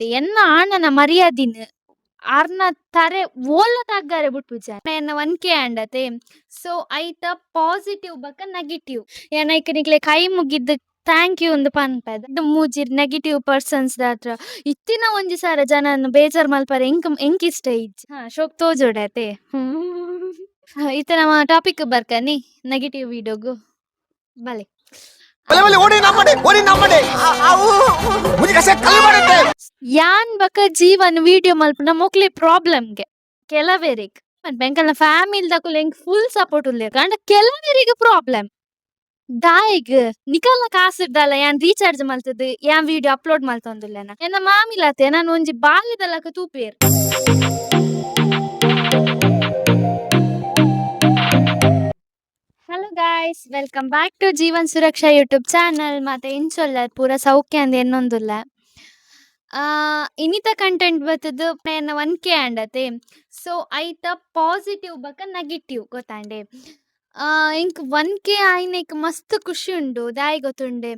ಎನ್ನ ಆಣನ ಮರ್ಯಾದಿನ್ ಅರ್ನ ತರೆ ಓಲ ತಗ್ಗಾರೆ ಬುಟ್ಪುಜೆ ಎನ್ನ ಒನ್ಕೆ ಆಂಡತೆ. ಸೊ ಐತ ಪಾಸಿಟಿವ್ ಬಕ್ಕ ನೆಗೆಟಿವ್ ಎನೈಕ್ ನಿಕ್ಲೆ ಕೈ ಮುಗಿದ್ ಥ್ಯಾಂಕ್ ಯು ಉಂದು ಪನ್ಪೆದ ಮೂಜಿರ್ ನೆಗೆಟಿವ್ ಪರ್ಸನ್ಸ್ ದಾತ್ರ ಇತ್ತಿನ ಒಂಜಿ ಸಾರ ಜನನ್ ಬೇಜಾರ್ ಮಲ್ಪರೆ ಎಂಕ್ ಇಷ್ಟ ಇಜ್ಜಿ ಶೋಕ್ ತೋಜೋಡತೆ. ಇತ್ತ ನಮ್ಮ ಟಾಪಿಕ್ ಬರ್ಕನಿ ನೆಗೆಟಿವ್ ವಿಡಿಯೋಗು ಬಲೆ. ಯಾನ್ ಬಕ ಜೀವನ್ ವಿಡಿಯೋ ಮಲ್ಪುನ ಮೊಕ್ಲೆ ಪ್ರಾಬ್ಲಮ್ಗೆ ಕೆಲವೆರಿಗ್ ಬೆಂಕಲ್ನ ಫ್ಯಾಮಿಲಿ ದಕುಲು ಎಂಕ್ ಫುಲ್ ಸಪೋರ್ಟ್ ಉಲ್ಲೇರ್ ಕಂಡ ಕೆಲವೆರಿಗ್ ಪ್ರಾಬ್ಲಮ್ ದಾಯಿಗ್ ನಿಕಲ್ನ ಕಾಸು ಇಡ್ದಲ್ಲ ಯಾನ್ ರೀಚಾರ್ಜ್ ಮಲ್ತದ್ ಯಾನ್ ವಿಡಿಯೋ ಅಪ್ಲೋಡ್ ಮಲ್ತೊಂದುಲ್ಲೆನ ಎನ್ನ ಮಾಮಿಲತೆ ನಾನು ಒಂಜಿ ಬಾಲ್ಯದಲಕ ತೂಪೇರ್. Hello guys, welcome back to Jeevan Suraksha YouTube channel. ಮತ್ತೆ ಇಂಚೊಲ್ಲರ್ ಪೂರ ಸೌಖ್ಯ ಅಂದ್ ಎನ್ನೊಂದುಲ್ಲ. ಇನಿತ ಕಂಟೆಂಟ್ ಬತ್ತದು ಎನ್ನ ಒನ್ಕೆ ಆಂಡತೆ. ಸೊ ಐತ ಪಾಸಿಟಿವ್ ಬಕ್ಕ ನೆಗೆಟಿವ್ ಗೊತ್ತಾಂಡೆ. ಇಂಕ್ ಒನ್ಕೆ ಆಯ್ನೆಕ್ ಮಸ್ತ್ ಖುಷಿ ಉಂಡು ದಾಯಿ ಗೊತ್ತುಂಡೆ.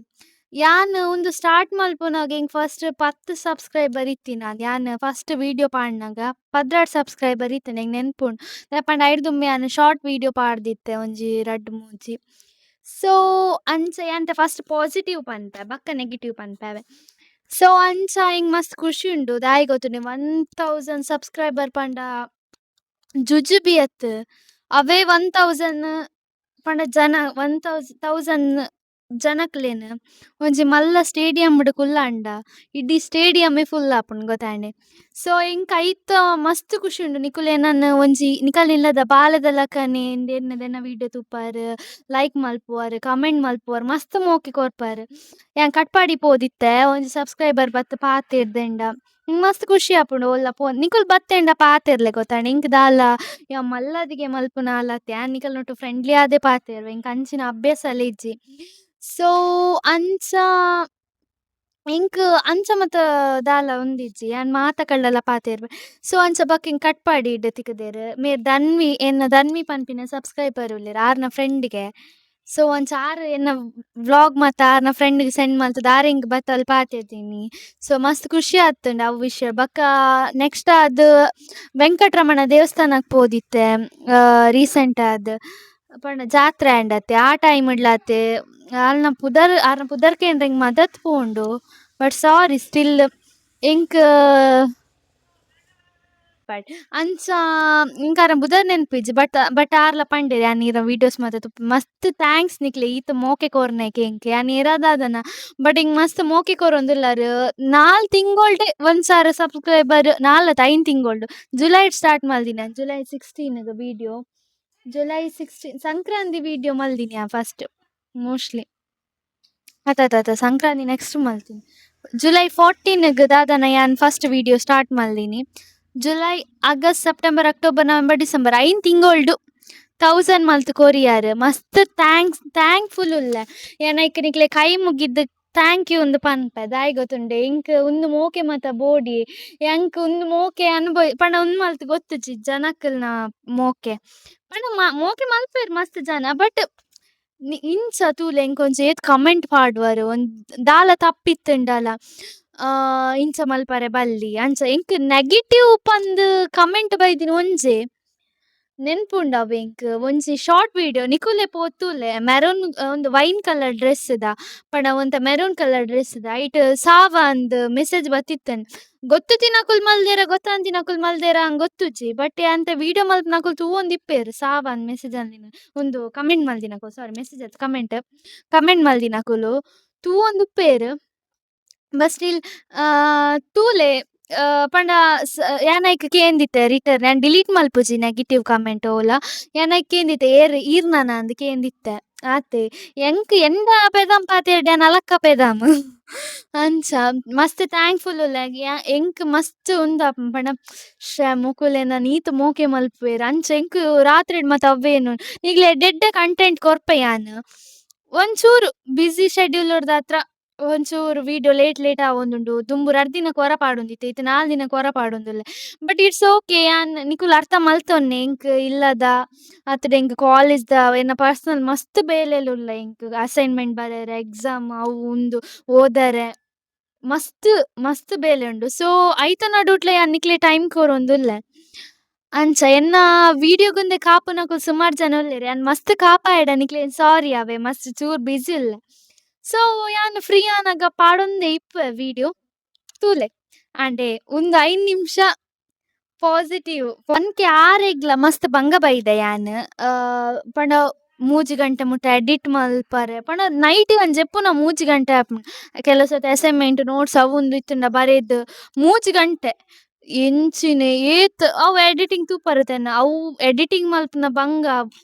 ಯಾನ್ ಒಂದು ಸ್ಟಾರ್ಟ್ ಮಲ್ಪುನಾಗ ಇಂಕ್ ಫಸ್ಟ್ 10 ಸಬ್ಸ್ಕ್ರೈಬರ್ ಇತ್ತಿನ ಯಾನ್ ಫಸ್ಟ್ ವಿಡಿಯೋ ಪಾಡ್ನಾಗ 16 ಸಬ್ಸ್ಕ್ರೈಬರ್ ಇತ್ತು ನಂಗೆ ನೆನ್ಪುಂಡು. ದಾಯಪಂಡ ಐಡ್ದುಮ್ಮೆ ಯಾನ್ ಶಾರ್ಟ್ ವಿಡಿಯೋ ಪಾಡ್ದಿತ್ತೆ ಒಂಜಿ 2-3. ಸೊ ಅಂಚ ಯಾಂತ ಫಸ್ಟ್ ಪಾಸಿಟಿವ್ ಪನ್ಪೆ ಬಕ್ಕ ನೆಗೆಟಿವ್ ಪನ್ಪೆವೆ. ಸೊ ಅಂಚ ಹಿಂಗ್ ಮಸ್ತ್ ಖುಷಿ ಉಂಡು ದಾಯಿ ಗೊತ್ತುಂಡೆ 1000 ಸಬ್ಸ್ಕ್ರೈಬರ್ ಪಂಡ ಜುಜುಬಿ ಅತ್ ಅವೇ 1000 ಪಂಡ ಜನ 1000 ಜನಕ್ಲೆನ್ ಒಂಜಿ ಮಲ್ಲ ಸ್ಟೇಡಿಯಂ ಕುಲ್ಲಾಂಡ ಇಡೀ ಸ್ಟೇಡಿಯಮ್ಮೇ ಫುಲ್ ಆಪುಂಡು ಗೊತ್ತಾಂಡೆ. ಸೊ ಇಂಕ ಐತ ಮಸ್ತ್ ಖುಷಿ ಉಂಡು ನಿಕುಲೆ ನಾನು ಒಂಜಿ ನಿಕಲ್ ಇಲ್ಲದ ಬಾಲದ ಲಕನೆ ಎನ್ನದೆನ್ನ ವಿಡಿಯೋ ತುಪ್ಪಾರ್ ಲೈಕ್ ಮಲ್ಪುವಾರ್ ಕಮೆಂಟ್ ಮಲ್ಪುವಾರ್ ಮಸ್ತ್ ಮೋಕೆ ಕೊರ್ಪಾರ್. ಯಾನ್ ಕಟ್ಪಾಡಿ ಪೋದಿತ್ತೆ ಒಂಜಿ ಸಬ್ಸ್ಕ್ರೈಬರ್ ಬತ್ ಪಾತೆರ್ದೆಂಡ ಹಿಂಗ್ ಮಸ್ತ್ ಖುಷಿ ಆಪುಂಡು ಒಲ್ಲ ಪೋನ್ ನಿಕುಲ್ ಬತ್ತೆಂಡ ಪಾತೆರ್ಲೆ ಗೊತ್ತಾಂಡೆ. ಇಂಕ್ ದಾಲ ಯಾ ಮಲ್ಲದಿಗೆ ಮಲ್ಪುನ ಆಲತ್ತೆ ಯಾನ್ ನಿಕಲ್ ನೊಟ್ಟು ಫ್ರೆಂಡ್ಲಿ ಆದೇ ಪಾತೆರ್ವೆ ಇಂಕ್ ಅಂಚಿನ ಅಭ್ಯಾಸ ಇಜ್ಜಿ. ಸೊ ಅಂಚ ಇಂಕ್ ಅಂಚ ಮತ್ತ ದಾಲ ಒಂದಿಜ್ಜಿ ಯಾನ್ ಮಾತ ಕಳ್ಳಲ ಪಾತೆರ್ವೆ. ಸೊ ಅಂಚ ಬಕ್ ಇಂಕ್ ಕಟ್ಪಾಡಿ ಇಡ್ಡೆ ತಿಕ್ಕದೇರ್ ಮೇರ್ ಧನ್ವಿ ಎನ್ನ ಧನ್ವಿ ಪನ್ಪಿನ ಸಬ್ಸ್ಕ್ರೈಬರ್ ಉಲ್ಲೆರ್ ಆರ್ನ ಫ್ರೆಂಡ್ಗೆ. ಸೊ ಅಂಚ ಆರ್ ಎನ್ನ ವ್ಲಾಗ್ ಮತ್ತ ಆರ್ನ ಫ್ರೆಂಡ್ಗೆ ಸೆಂಡ್ ಮಲ್ತದ ಆರ್ ಇಂಕ್ ಬತ್ತಲ್ ಪಾತೆರ್ದೀನಿ. ಸೊ ಮಸ್ತ್ ಖುಷಿ ಆತುಂಡು ಅವ್ ವಿಷಯ ಬಕ್ಕ. ನೆಕ್ಸ್ಟ್ ಅದು ವೆಂಕಟರಮಣ ದೇವಸ್ಥಾನಕ್ ಪೋದಿತ್ತೆ ರೀಸೆಂಟ್ ಆದ್ ಪಂಡ ಜಾತ್ರೆ ಆಂಡತ್ತೆ ಆ ಟೈಮ್ ಇಡ್ಲತ್ತೆ ಆರ್ನ ಪುದರ್ಕೆಂಡ್ರೆ ಇಂಕ್ ಮದತ್ ಪೋಂಡು. ಬಟ್ ಸಾರಿ ಸ್ಟಿಲ್ ಇಂಕ್ ಅಂಚ ಇಂಕಾರ ಬುದರ್ ನೆನ್ಪಿಜ್ಜಿ ಬಟ್ ಆರ್ಲ ಪಂಡೆರ್ ಯಾನ್ ಈರ ವಿಡಿಯೋಸ್ ಮಾತ ತುಪ್ಪು ಮಸ್ತ್ ಥ್ಯಾಂಕ್ಸ್ ನಿಕ್ಲೆ ಈತ ಮೋಕೆ ಕೊರ್ನೆಕೆ ಇಂಕ್ ಯಾನ್ ಇರದಾದನ. ಬಟ್ ಇಂಕ್ ಮಸ್ತ್ ಮೋಕೆ ಕೊರೊಂದುಲ್ಲಾರ್ 4 ತಿಂಗೊಳ್ಡೆ ಒಂದ್ಸಾರ ಸಬ್ಸ್ಕ್ರೈಬರ್ 5 ತಿಂಗೊಳ್ಡು ಜುಲೈ ಸ್ಟಾರ್ಟ್ ಮಲ್ದಿನ July 16 video. July 16 Sankranti video ಮಲ್ದಿನಿ ಫಸ್ಟ್ ಮೋಸ್ಟ್ಲಿ ಸಂಕ್ರಾಂತಿ ನೆಕ್ಸ್ಟ್ ಮಲ್ತೀನಿ. ಜುಲೈ 14 ದಾದನ ಯಾನ್ ಫಸ್ಟ್ ವಿಡಿಯೋ ಸ್ಟಾರ್ಟ್ ಮಲ್ದಿನಿ. July August September October November December 5 ತಿಂಗೊಳ್ಡು 1000 ಮಲ್ತ್ ಕೊರಿಯಾರ್ ಮಸ್ತ್ ಥ್ಯಾಂಕ್ಫುಲ್ ಉಲ್ಲೆ. ಏನೈಕ್ ನಿಕ್ಲೆ ಕೈ ಮುಗಿದ್ ಥ್ಯಾಂಕ್ ಯು ಉಂದು ಪನ್ಪೆ ದಾಯಿ ಗೊತ್ತುಂಡೆ. ಇಂಕ್ ಉಂದು ಮೋಕೆ ಮತ ಬೋಡಿ ಎಂಕ್ ಉಂದು ಮೋಕೆ ಪಂಡ ಉಂದು ಮಲ್ತ್ ಗೊತ್ತುಜಿ ಜನಕ್ಕಲ್ನ ಮೋಕೆ ಪಂಡ ಮೋಕೆ ಮಲ್ಪೇರ್ ಮಸ್ತ್ ಜನ. ಬಟ್ ಇಂಚ ತೂಲೆ ಎಂಕೊಂಚ ಏತ್ ಕಮೆಂಟ್ ಪಾಡ್ವಾರು ಒಂದ್ ದಾಲ ತಪ್ಪಿತ್ತುಂಡಲ ಇಂಚ ಮಲ್ಪರೆ ಬಲ್ಲಿ ಅಂಚ ಎಂಕ್ ನೆಗೆಟಿವ್ ಪಂದ್ ಕಮೆಂಟ್ ಬೈದಿನ ಒಂಜೆ ನೆನ್ಪುಂಡ ಅವ್ ಎಂಕ್ ಒಂಜಿ ಶಾರ್ಟ್ ವಿಡಿಯೋ ನಿಕುಲೆ ಪೋತುಲೆ ಮೆರೂನ್ ಒಂದು ವೈನ್ ಕಲರ್ ಡ್ರೆಸ್ ಪಂಡ ಒಂತ ಮೆರೂನ್ ಕಲರ್ ಡ್ರೆಸ್ ಐಟ್ ಸಾವ ಅಂದ್ ಮೆಸೇಜ್ ಬತ್ತಿತ್ತನ್ ಗೊತ್ತು ನಕುಲ್ ಮಲ್ದೇರ ಗೊತ್ತಾಂತಿ ನಕುಲ್ ಮಲ್ದೇರ ಹಂಗ್ ಗೊತ್ತುಜಿ. ಬಟ್ ಅಂತ ವಿಡಿಯೋ ಮಲ್ಪ್ ನಕುಲ್ ತೂವೊಂದು ಇಪ್ಪೇರು ಸಾವ ಅಂದ್ ಮೆಸೇಜ್ ಅಂದಿನ ಒಂದು ಕಮೆಂಟ್ ಮಲ್ದಿನಕು ಸಾರಿ ಮೆಸೇಜ್ ಅದು ಕಮೆಂಟ್ ಮಲ್ದಿನಕುಲು ತೂವೊಂದು ಉಪ್ಪೇರು. ಬಟ್ ಸ್ಟಿಲ್ ತೂಲೆ ಪಂಡ ಯಾನೈಕ್ ಕೇಂದಿತ್ತೆ ರಿಟರ್ನ್ ಯಾನ್ ಡಿಲೀಟ್ ಮಲ್ಪುಜಿ ನೆಗೆಟಿವ್ ಕಮೆಂಟ್ ಓಲ ಯಾನೈಕ್ ಕೇಂದಿತ್ತೆ ಈರ್ನನ ಅಂದ್ ಕೇಂದಿತ್ತೆ ಆತೆ ಎಂಕ್ ಎಂದ ಪೆದಾಮ್ ಪಾತೆರ್ಡೆ ಯಾನ್ ಅಲಕ್ಕ ಪೆದಾಮ್ ಅಂಚ ಮಸ್ತ್ ಥ್ಯಾಂಕ್ಫುಲ್ ಉಲ್ಲೆ. ಎಂಕ್ ಮಸ್ತ್ ಉಂದ ಪಂಡ ಮುಕುಲೆನ ನೀತ್ ಮೋಕೆ ಮಲ್ಪುವೆರ್ ಅಂಚ ಎಂಕ್ ರಾತ್ರಿಡ್ ಮತ ಅವ್ವೇನು ಈಗ್ಲೇ ಡೆಡ್ಡೆ ಕಂಟೆಂಟ್ ಕೊರ್ಪೆ ಯಾನ್ ಒಂಚೂರು ಬಿಸಿ ಶೆಡ್ಯೂಲ್ ದಾತ್ರ ಒಂಚೂರು ವಿಡಿಯೋ ಲೇಟ್ ಆವೊಂದುಂಡು ದುಂಬುರು ಅರ್ದಿನ ಕೊರ ಪಾಡೊಂದಿತ್ತೆ ಇತ್ತೆ 4 ದಿನ ಕೊರ ಪಾಡೊಂದುಲ್ಲೆ. ಬಟ್ ಇಟ್ಸ್ ಓಕೆ ಯಾನ್ ನಿಕುಲ್ ಅರ್ಥ ಮಲ್ತೊನ್ನೆ ಎಂಕ್ ಇಲ್ಲದ ಅತ್ಡೆ ಎಂಕ್ ಕಾಲೇಜ್ದ ಎನ್ನ ಪರ್ಸನಲ್ ಮಸ್ತ್ ಬೇಲೆಲ್ ಉಲ್ಲ ಎಂಕ್ ಅಸೈನ್ಮೆಂಟ್ ಬರೆರೆ ಎಕ್ಸಾಮ್ ಅವು ಉಂದು ಓದರೆ ಮಸ್ತ್ ಮಸ್ತ್ ಬೇಲೆ ಉಂಡು. ಸೊ ಐತ ನಡುಟ್ಲ ಯಾನ್ ನಿಕ್ಲೆ ಟೈಮ್ ಕೊರೊಂದುಲ್ಲೆ. ಅಂಚ ಎನ್ನ ವೀಡಿಯೋಗುಂದೆ ಕಾಪುನಕುಲು ಸುಮಾರ್ ಜನ ಉಲ್ಲೆರ್. ಯಾನ್ ಮಸ್ತ್ ಕಾಪಾಯಡ ನಿಕ್ಲೆನ್ ಸಾರಿ ಅವೆ ಮಸ್ತ್ ಚೂರ್ ಬಿಸಿ ಉಲ್ಲೆ. ಸೊ ಯಾನ್ ಫ್ರೀ ಆನಗ ಪಾಡೊಂದೆ ಇಪ್ಪುವೆ ವೀಡಿಯೋ ತೂಲೆ. ಆಂಡೆ ಉಂದು 5 ನಿಮಿಷ ಪಾಸಿಟಿವ್ ಒನ್ಕೆ ಆರೆಗ್ಲ ಮಸ್ತ್ ಬಂಗ ಬೈದೆ ಯಾನ್. ಪಂಡ 3 ಗಂಟೆ ಮುಟ ಎಡಿಟ್ ಮಲ್ಪರೆ ಪಂಡ ನೈಟ್ ಒಂಜೆಪ್ಪುನ 3 ಗಂಟೆ ಆಪುಂಡು. ಕೆಲವು ಸರ್ತಿ ಅಸೈನ್ಮೆಂಟ್ ನೋಟ್ಸ್ ಅವುಂದು ಇತ್ತುಂಡ ಬರೆದ್ 3 ಗಂಟೆ ಎಂಚಿನೆ ಏತ್ ಅವು ಎಡಿಟಿಂಗ್ ತೂಪರುತೆನ್ನ ಅವು ಎಡಿಟಿಂಗ್ ಮಲ್ಪುನ ಬಂಗ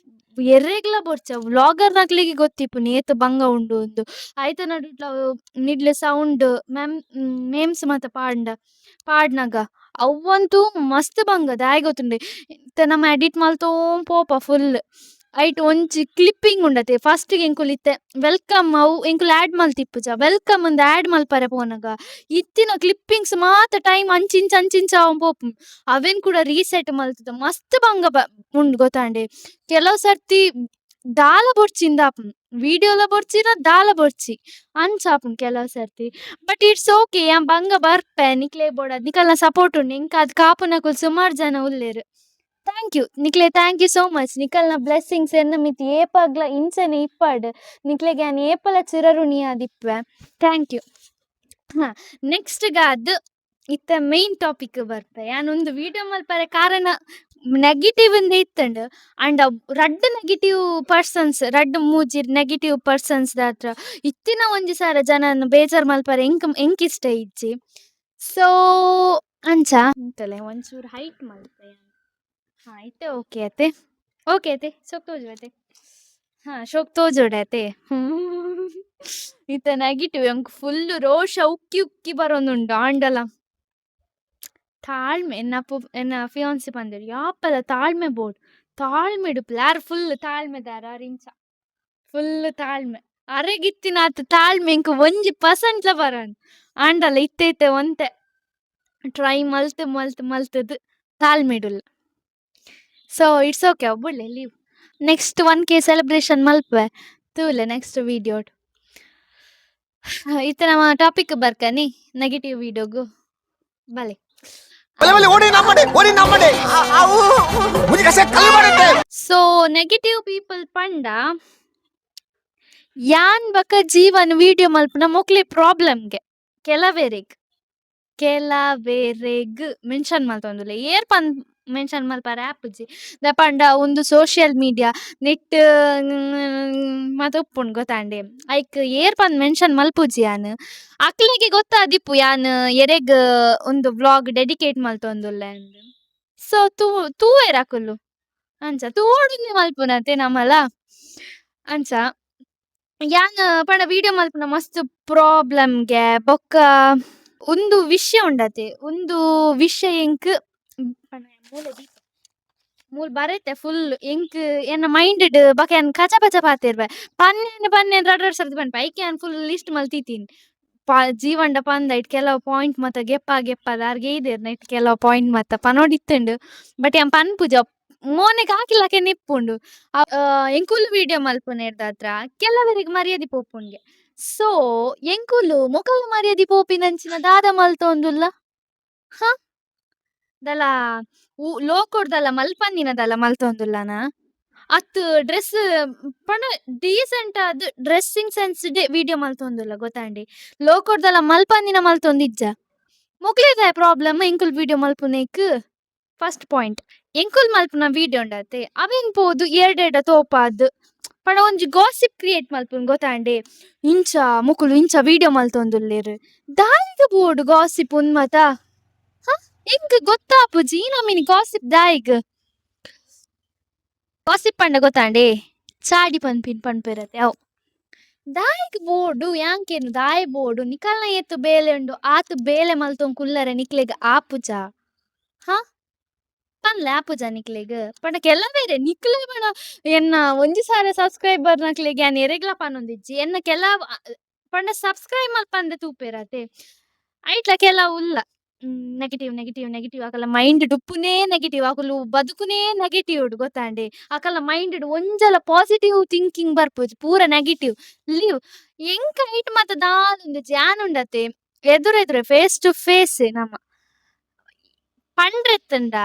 ಎರ್ರೆಗ್ಲ ಬೊರ್ಚೆ ವ್ಲಾಗರ್ ನಕ್ಲೆಗ್ ಗೊತ್ತಿಪ್ಪುನು ಏತ್ ಬಂಗ ಉಂಡು ಅಂದು. ಐತ ನಡುಟ್ಲ ನಿಡ್ಲೆ ಸೌಂಡ್ ಮೇಮ್ಸ್ ಮಾತ ಪಾಡ್ನಗ ಅವಂತೂ ಮಸ್ತ್ ಬಂಗ ದಾಯ್ ಗೊತ್ತುಂಡೆ. ನಮ ಎಡಿಟ್ ಮಲ್ತೋಂ ಪೋಪ ಫುಲ್ ಐಟ್ ಒಂಜಿ ಕ್ಲಿಪ್ಪಿಂಗ್ ಉಂಡತೆ ಫಸ್ಟ್ಗೆ ಎಂಕುಲು ಇತ್ತೆ ವೆಲ್ಕಮ್ ಅವು ಎಂಕುಲು ಆಡ್ ಮಲ್ತಿಪ್ಪುಜ ವೆಲ್ಕಮ್ ಅಂದ್ ಆಡ್ ಮಲ್ಪರೆ ಪೋನಗ ಇತ್ತಿನ ಕ್ಲಿಪ್ಪಿಂಗ್ಸ್ ಮಾತ ಟೈಮ್ ಅಂಚಿಂಚ ಅಂಚಿಂಚ ಅವನ್ ಪೋಪುಂಡು. ಅವೆನ್ ಕೂಡ ರೀಸೆಟ್ ಮಲ್ತದ ಮಸ್ತ್ ಬಂಗ ಉಂಡು ಗೊತ್ತಾಂಡೆ. ಕೆಲವು ಸರ್ತಿ ದಾಲ ಬೊಡ್ಚಿಂದಾಪುಂಡು ವಿಡಿಯೋಲ ಬೊಡ್ಚಿನ ದಾಲ ಬೊಡ್ಚಿ ಅಂಚಾಪುಂಡು ಕೆಲವು ಸರ್ತಿ. ಬಟ್ ಇಟ್ಸ್ ಓಕೆ ಯಾನ್ ಬಂಗ ಬರ್ಪೆ ನಿಕ್ಲೆ ಬೋಡಾದ್ ನಿಕಲ್ನ ಸಪೋರ್ಟ್ ಉಂಡು ಎಂಕ ಅದ್ ಕಾಪುನಕುಲು ಸುಮಾರ್ ಜನ ಉಲ್ಲೆರ್. ಥ್ಯಾಂಕ್ ಯು ನಿಕ್ಲೆ ಥ್ಯಾಂಕ್ ಯು ಸೋ ಮಚ್. ನಿಕಲ್ನ ಬ್ಲೆಸ್ಸಿಂಗ್ಸ್ ಎನ್ನ ಮಿತ್ ಏಪಾಗ್ಲ ಇಂಚನೆ ಇಪ್ಪಾಡ್ ನಿಕ್ಲೆಗೆ ಯಾನ್ ಏಪಲ ಚಿರಋಣಿಯಾದಿಪ್ಪೆ. Thank you. ಹಾ ನೆಕ್ಸ್ಟ್ ಗಾದ್ ಇತ್ತ ಮೇನ್ ಟಾಪಿಕ್ ಬರ್ಪೆ. ಯಾನ್ ಒಂದು ವಿಡಿಯೋ ಮಲ್ಪರೆ ಕಾರಣ ನೆಗೆಟಿವ್ ಇಂದ ಇತ್ತಂಡ್ ಅಂಡ್ ರಡ್ಡ್ ನೆಗೆಟಿವ್ ಪರ್ಸನ್ಸ್ ರಡ್ಡ್ ಮೂಜಿ ನೆಗೆಟಿವ್ ಪರ್ಸನ್ಸ್ ದಾತ್ರ ಇತ್ತಿನ ಒಂಜಿ ಸಾರ ಜನನ್ ಬೇಜಾರ್ ಮಲ್ಪರೆ ಎಂಕ್ ಇಷ್ಟ ಇಜ್ಜಿ. ಸೊ ಅಂಚ ಒಂಚೂರು ಹೈಟ್ ಮಲ್ಪೆ. ಹಾ ಇತ್ತೆ ಓಕೆ ಅತೆ ಓಕೆ ಅತೆ ಶೋಕ್ ತೋಜುವತೆ. ಹಾ ಶೋಕ್ ತೋಜೋಡತೆ ಇತ್ತ ನೆಗೆಟಿವ್ ಎಂಕ್ ಫುಲ್ ರೋಷ ಉಕ್ಕಿ ಉಕ್ಕಿ ಬರೋಂದುಂಡು ಆಂಡಲ ತಾಳ್ಮೆ ಎನ್ನ ಫಿಯಾನ್ಸಿ ಪಂದೆರ್ ಯಾಪಲ ತಾಳ್ಮೆ ಬೋಡ್ ತಾಳ್ಮೆಡು ಪ್ಲಾರ್ ಫುಲ್ ತಾಳ್ಮೆದಾರ ರಿಂಚ ಫುಲ್ ತಾಳ್ಮೆ ಅರೆಗಿತ್ತಿನ ಆತ ತಾಳ್ಮೆ ಎಂಕ್ 1% ಬರನ್ ಆಂಡಲ ಇತ್ತೆ ಒಂತೆ ಟ್ರೈ ಮಲ್ತದ್ ತಾಳ್ಮೆಡುಲ್ಲ. ಸೊ ಇಟ್ಸ್ ಓಕೆ ಒಬ್ಬುಳ್ಳೆ ಲೀವ್. ನೆಕ್ಸ್ಟ್ 1K ಸೆಲೆಬ್ರೇಷನ್ ಮಲ್ಪೆ ತೂಲೆ ನೆಕ್ಸ್ಟ್ ವಿಡಿಯೋ. ಇತ್ತ ನಮ್ಮ ಟಾಪಿಕ್ ಬರ್ಕನಿ ನೆಗೆಟಿವ್ ವಿಡಿಯೋಗು ಬಲೆ. ಸೊ ನೆಗೆಟಿವ್ ಪೀಪಲ್ ಪಂಡ ಯಾನ್ ಬಕ ಜೀವನ್ ವಿಡಿಯೋ ಮಲ್ಪುನ ಮೊಕ್ಲೆ ಪ್ರಾಬ್ಲಮ್ಗೆ ಕೆಲವೇರೆಗ್ ಮೆನ್ಷನ್ ಮಲ್ತೊಂದುಲ್ಲೆ ಏರ್ ಪಂದ್ ಮೆನ್ಷನ್ ಮಲ್ಪರೆ ಆಪುಜಿ ದಾಪಂಡ ಒಂದು ಸೋಷಿಯಲ್ ಮೀಡಿಯಾ ನೆಟ್ ಮಾತ ಉಪ್ಪುಂಡು ಗೊತ್ತಾಂಡೆ ಐಕ್ ಏರ್ ಪಂದ್ ಮೆನ್ಷನ್ ಮಲ್ಪುಜಿ ಯಾನ್ ಅಕ್ಲೆಗೆ ಗೊತ್ತಾದಿಪ್ಪು ಯಾನ್ ಎರೆಗ್ ಒಂದು ವ್ಲಾಗ್ ಡೆಡಿಕೇಟ್ ಮಲ್ತೊಂದುಲ್ಲೆ ಅಂದ್. ಸೊ ತೂವೆರ್ ಅಕುಲು ಅಂಚ ತೂವೋಡುಂದೆ ಮಲ್ಪುನತೆ ನಮಲ ಅಂಚ ಯಾನ್ ಪಂಡ ವಿಡಿಯೋ ಮಲ್ಪುನ ಮಸ್ತ್ ಪ್ರಾಬ್ಲಮ್ಗೆ ಬೊಕ್ಕ ಒಂದು ವಿಷಯ ಉಂಡತೆ ಒಂದು ವಿಷಯ ಎಂಕ್ ಮೂಲ್ ಬರತ್ತೆ ಫುಲ್ ಎಂಕ್ ಎನ್ನ ಮೈಂಡ್ ಬಕ ಯಾನ್ ಕಚ ಪಚ ಪಾತೆರ್ಬೆ ಪನ್ನೆನ್ ರಡ್ಡ್ ಸರ್ತಿ ಪನ್ಪೆ ಐಕೆ ಯಾನ್ ಫುಲ್ ಲಿಸ್ಟ್ ಮಲ್ತಿತ್ತೀನಿ ಜೀವಂಡ ಪಂದ ಇಟ್ ಕೆಲವು ಪಾಯಿಂಟ್ ಮತ್ತ ಗೆಪ್ಪ ದಾರ್ಗೆ ಇದೇರ್ ನೈಟ್ ಕೆಲವು ಪಾಯಿಂಟ್ ಮತ್ತ ಪನೋಡಿತ್ತುಂಡು. ಬಟ್ ಯಾನ್ ಪನ್ಪುಜ ಮೋನೆಗ್ ಹಾಕಿಲಕೆ ನೆಪ್ಪುಂಡು ಎಂಕುಲು ವಿಡಿಯೋ ಮಲ್ಪುನೇರ್ ದಾತ್ರ ಕೆಲವರಿಗೆ ಮರ್ಯಾದಿ ಪೋಪುಂಡ್ಗೆ. ಸೊ ಎಂಕುಲು ಮೊಕಲ್ ಮರ್ಯಾದಿ ಪೋಪಿನಂಚಿನ ದಾದ ಮಲ್ತೊಂದುಲ್ಲ ಹ ದಲ ಲೋಕೋಡ್ದಲ ಮಲ್ಪಂದಿನದಲ ಮಲ್ತೊಂದುಲ್ಲನ ಅತ್ ಡ್ರೆಸ್ ಪಂಡ ಡೀಸೆಂಟ್ ಆದ್ ಡ್ರೆಸ್ಸಿಂಗ್ ಸೆನ್ಸ್ ವಿಡಿಯೋ ಮಲ್ತೊಂದುಲ್ಲ ಗೊತ್ತಾಂಡಿ ಲೋಕೋಡ್ದಲ ಮಲ್ಪಂದಿನ ಮಲ್ತೊಂದಿಜ್ಜ ಮೊಕ್ಲೇದ ಪ್ರಾಬ್ಲಮ್ ಎಂಕುಲ್ ವಿಡಿಯೋ ಮಲ್ಪುನೇಕ್. ಫಸ್ಟ್ ಪಾಯಿಂಟ್ ಎಂಕುಲ್ ಮಲ್ಪುನ ವಿಡಿಯೋ ಉಂಡತೆ ಅವೆನ್ ಪೋದು ಎರಡೆಡ ತೋಪಾದ್ ಪಂಡ ಒಂಜಿ ಗಾಸಿಪ್ ಕ್ರಿಯೇಟ್ ಮಲ್ಪುನ್ ಗೊತ್ತಾಂಡೆ ಇಂಚ ಮುಕುಲು ಇಂಚ ವಿಡಿಯೋ ಮಲ್ತೊಂದುಲ್ಲೆರ್ ದಾಯಿಗ ಬೋಡು ಗಾಸಿಪ್ ಉನ್ಮತ ಎಂಕ್ ಗೊತ್ತಾಪುಜಿ ನಮಿನಿ ಗಾಸಿಪ್ ದಾಯಿಗ್ ಗಾಸಿಪ್ ಪಂಡ ಗೊತ್ತಾಂಡೆ ಚಾಡಿ ಪನ್ಪೆರತೆ ಅವು ದಾಯಿಗ್ ಬೋಡು ಯಾಂಕೇನು ದಾಯ್ ಬೋಡು ನಿಕಲ್ನ ಏತ್ ಬೇಲೆ ಉಂಡು ಆತ್ ಬೇಲೆ ಮಲ್ತೊಂದು ಕುಲ್ಲರೆ ನಿಕ್ಲೆಗ್ ಆಪುಜ ಹ ಪನ್ಲೆ ಆಪುಜ ನಿಕ್ಲೆಗ್ ಪಂಡ ಕೆಲವೇರೆ ನಿಕ್ಲೆ ಪಂಡ ಎನ್ನ ಒಂಜಿ ಸಾರ ಸಬ್ಸ್ಕ್ರೈಬರ್ ನಕ್ಲೆಗ್ ಯಾನ್ ಎರೆಗ್ಲ ಪನೊಂದಿಜ್ಜಿ ಎನ್ನ ಪಂಡ ಸಬ್ಸ್ಕ್ರೈಬ್ ಮಲ್ಪಂದೆ ತೂಪೆರತೆ ಐಟ್ಲ ಕೆಲವು ಉಲ್ಲ ನೆಗೆಟಿವ್ ಅಕಲ ಮೈಂಡ್ ಡುಪ್ಪುನೇ ನೆಗೆಟಿವ್ ಅಕುಲು ಬದುಕುನೇ ನೆಗೆಟಿವ್ ಗೊತ್ತಾಂಡೆ ಅಕಲ ಮೈಂಡ್ ಒಂಜಲ ಪಾಸಿಟಿವ್ ಥಿಂಕಿಂಗ್ ಬರ್ಪುಜಿ ಪೂರ ನೆಗೆಟಿವ್ ಲೀವ್ ಎಂಕ ಐಟ್ ಮಾತ ದಾದೊಂದು ಜಾನ್ ಉಂಡತೆ ಎದುರೆದುರೆ ಫೇಸ್ ಟು ಫೇಸ್ ನಮ ಪಂಡ್ರೆತ್ತಂಡ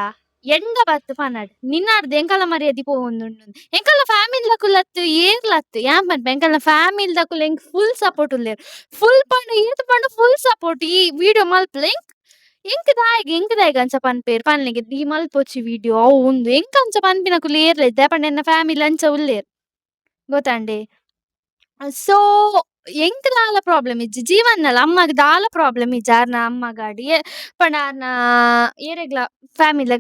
ಎಂಡ ಬತ್ತು ಪನಡ್ ನಿನ್ನಾರ್ದು ಎಂಕಲ್ಲ ಮರ್ಯಾದಿ ಪೋವೊಂದುಂಡು ಎಂಕಲ್ಲ ಫ್ಯಾಮಿಲಿ ದಕುಲತ್ತು ಏರ್ಲತ್ತು ಯಾನ್ ಪನ್ಪೆ ಎಂಕಲ್ನ ಫ್ಯಾಮಿಲಿ ದಕುಲು ಎಂಕ್ ಫುಲ್ ಸಪೋರ್ಟ್ ಉಲ್ಲೇರ್ ಫುಲ್ ಪಂಡ ಏತ್ ಪಂಡ ಫುಲ್ ಸಪೋರ್ಟ್ ಈ ವಿಡಿಯೋ ಮಲ್ಪುಲ ಎಂಕ್ ದಾಯಗ ಅಂಚ ಪನ್ಪೇರ್ ಪನ್ಲೆಗೆ ಈ ಮಲ್ಪೊಚ್ಚಿ ವಿಡಿಯೋ ಅವು ಉಂದು ಎಂಕ್ ಅಂಚ ಪನ್ಪಿನ ಕುಲು ಏರ್ಲೆರ್ ದಾಯಪಂಡ ಎನ್ನ ಫ್ಯಾಮಿಲಿ ಅಂಚ ಉಲ್ಲೇರ್ ಗೊತ್ತಾಂಡೆ. ಸೊ ಎಂಕ್ ದಾಲ ಪ್ರಾಬ್ಲಮ್ ಇಜ್ಜಿ ಜೀವನ್ನಲ ಅಮ್ಮಗ್ ದಾಲ ಪ್ರಾಬ್ಲಮ್ ಇಜ್ಜಿ ಆರ್ನ ಅಮ್ಮ ಗಾಡಿ ಪಂಡ ಆರ್ನ ಏರೆಗ್ಲ ಫ್ಯಾಮಿಲಿ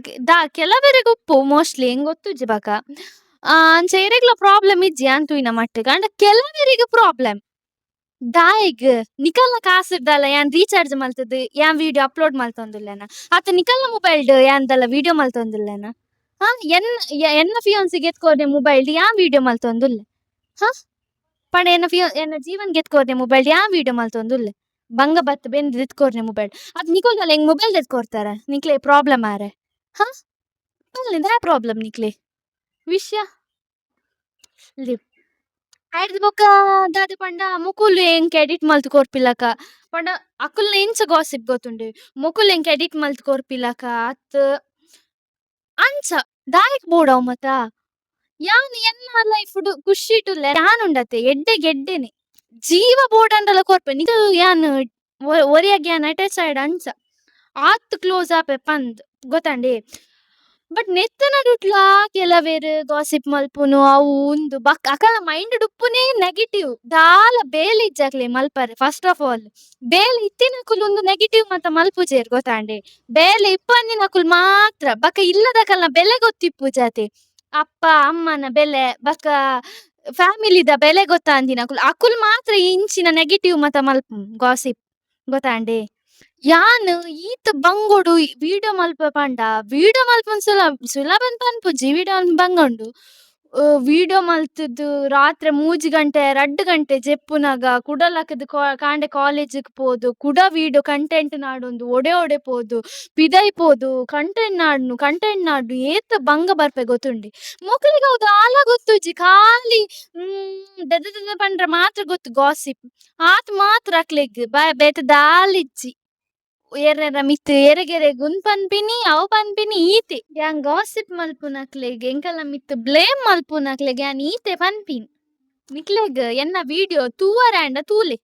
ಕೆಲವೆರೆಗ್ ಉಪ್ಪು ಮೋಸ್ಟ್ಲಿ ಎಂಗ್ ಗೊತ್ತುಜ್ಜಿ ಬಕ ಅಂಚ ಏರೆಗ್ಲ ಪ್ರಾಬ್ಲಮ್ ಇಜ್ಜಿ ಅಂತುಯಿನ ಮಟ್ಟಗ್ ಅಂಡ ಕೆಲವೆರೆಗ್ ಪ್ರಾಬ್ಲಮ್ ದಾಯಗ್ ನಿಕಲ್ನ ಕಾಸಿರ್ದಲ್ಲ ಯಾನ್ ರೀಚಾರ್ಜ್ ಮಲ್ತದ್ ಯಾನ್ ವಿಡಿಯೋ ಅಪ್ಲೋಡ್ ಮಲ್ತೊಂದುಲ್ಲೆನ ಅತ್ತ ನಿಕಲ್ನ ಮೊಬೈಲ್ ಯಾನ್ದಲ್ಲ ವಿಡಿಯೋ ಮಲ್ತೊಂದುಲ್ಲೆನ ಹ ಎನ್ನ ಫಿಯಾನ್ಸಿಗೆ ಎತ್ಕೋರ್ನೆ ಮೊಬೈಲ್ ಯಾನ್ ವಿಡಿಯೋ ಮಲ್ತೊಂದುಲ್ಲೆ ಹ ಪಂಡ ಎನ್ನ ಜೀವನ್ ಗೆತ್ಕೋರ್ನೆ ಮೊಬೈಲ್ ಯಾನ್ ವಿಡಿಯೋ ಮಲ್ತೊಂದುಲ್ಲೆ ಬಂಗ ಬತ್ ಬೆಂದ್ ಎತ್ಕೋರ್ನೆ ಮೊಬೈಲ್ ಅದ್ ನಿಕೋದಲ್ಲ ಹೆಂಗ್ ಮೊಬೈಲ್ ಎತ್ಕೋರ್ತಾರ ನಿಕ್ಲೆ ಪ್ರಾಬ್ಲಮ್ ಆರೆ ಹ ಪ್ರಾಬ್ಲಮ್ ನಿಕ್ಲೆ ವಿಷಯ ಆಯ್ತು ಬೊಕ್ಕ ದಾದ ಪಂಡ ಮುಕುಲ್ ಎಂಕ್ ಎಡಿಟ್ ಮಲ್ತ್ ಕೊರ್ಪಿಲಕ ಪಂಡ ಅಕುಲ್ನ ಎಂಚ ಗಾಸಿಪ್ ಗೊತ್ತುಂಡು ಮುಕುಲ್ ಎಂಕ್ ಎಡಿಟ್ ಮಲ್ತ್ ಕೊರ್ಪಿಲಕ ಅತ್ ಅಂಚ ದಾಯಕ್ ಬೋಡಾವ್ ಮತ ಯಾನ್ ಎನ್ನ ಲೈಫ್ ಖುಷಿ ಇಟ್ಟುಲ್ಲೆ ಯಾನ್ ಉಂಡತೆ ಎಡ್ಡೆಗ್ ಎಡ್ಡೆನೆ ಜೀವ ಬೋಡಂಡಲ ಕೊರ್ಪೆ ನಿಕ್ ಯಾನ್ ಒರಿಯಾಗಿ ಯಾನ್ ಅಟ್ಯಾಚ್ ಆಯ್ಡ್ ಅಂಚ ಆತ್ ಕ್ಲೋಸ್ ಆಪೆ ಪಂದ್ ಗೊತ್ತಂಡೆ ಬಟ್ ನೆತ್ತನ ಡುಟ್ಲ ಕೆಲವೇರ್ ಗಾಸಿಪ್ ಮಲ್ಪುನು ಅವು ಉಂದು ಅಕಲ್ನ ಮೈಂಡ್ ಡುಪ್ಪುನೇ ನೆಗೆಟಿವ್ ದಾಲ ಬೇಲೆ ಇಜ್ಜಕ್ಲೆ ಮಲ್ಪರೆ ಫಸ್ಟ್ ಆಫ್ ಆಲ್ ಬೇಲೆ ಇತ್ತಿನಕುಲು ಒಂದು ನೆಗೆಟಿವ್ ಮಾತ ಮಲ್ಪುಜೇರ್ ಗೊತ್ತಾಂಡೆ ಬೇಲೆ ಇಪ್ಪಂದಿನಕುಲು ಮಾತ್ರ ಬಕ ಇಲ್ಲದಕಲ್ನ ಬೆಲೆ ಗೊತ್ತಿಪ್ಪು ಜಾತೆ ಅಪ್ಪ ಅಮ್ಮನ ಬೆಲೆ ಬಕ ಫ್ಯಾಮಿಲಿದ ಬೆಲೆ ಗೊತ್ತಾಂದಿನಕುಲು ಅಕುಲ್ ಮಾತ್ರ ಇಂಚಿನ ನೆಗೆಟಿವ್ ಮಾತ ಮಲ್ಪು ಗಾಸಿಪ್ ಗೊತ್ತಾಂಡೆ ಯಾನ್ ಈತ್ ಬಂಗೊಡು ವಿಡಿಯೋ ಮಲ್ಪ ಪಂಡ ವಿಡಿಯೋ ಮಲ್ಪನ್ ಸುಲಭ ಅಂತ ಅನ್ಪುಜಿ ವಿಡಿಯೋ ಬಂಗೊಂಡು ವಿಡಿಯೋ ಮಲ್ತದ್ದು ರಾತ್ರಿ 3 ಗಂಟೆ 2 ಗಂಟೆ ಜೆಪ್ಪುನಗ ಕುಡಲಕದ್ ಕಾಂಡೆ ಕಾಲೇಜಿಗ್ ಪೋದು ಕುಡ ವಿಡಿಯೋ ಕಂಟೆಂಟ್ ನಾಡೊಂದು ಒಡೆ ಒಡೆ ಪೋದು ಪಿದೈ ಪೋದು ಕಂಟೆಂಟ್ ನಾಡು ಏತ್ ಬಂಗ ಬರ್ಪೆ ಗೊತ್ತುಂಡಿ ಮೊಕ್ಲಿಗ್ ಹೌದು ಆಲ ಗೊತ್ತುಜಿ ಖಾಲಿ ದದ ಪಂಡ್ರೆ ಮಾತ್ರ ಗೊತ್ತು ಗಾಸಿಪ್ ಆತ್ ಮಾತ್ರ ಅಕ್ಲೆಗ್ ಬೇತ ದಾಲಿಜ್ಜಿ ಏರೆರ ಮಿತ್ ಎರೆಗೆರೆ ಗುನ್ ಪನ್ಪಿನಿ ಅವ್ ಪನ್ಪಿನಿ ಈತೆ ಯಾನ್ ಗಾಸಿಪ್ ಮಲ್ಪುನಕ್ಲೆಗ್ ಎಂಕಲ್ಲ ಮಿತ್ ಬ್ಲೇಮ್ ಮಲ್ಪುನಕ್ಲೆಗ್ ಯಾನ್ ಈತೆ ಪನ್ಪಿನ್ ನಿಕ್ಲೆಗ್ ಎನ್ನ ವಿಡಿಯೋ ತೂವರಾಂಡ ತೂಲೆ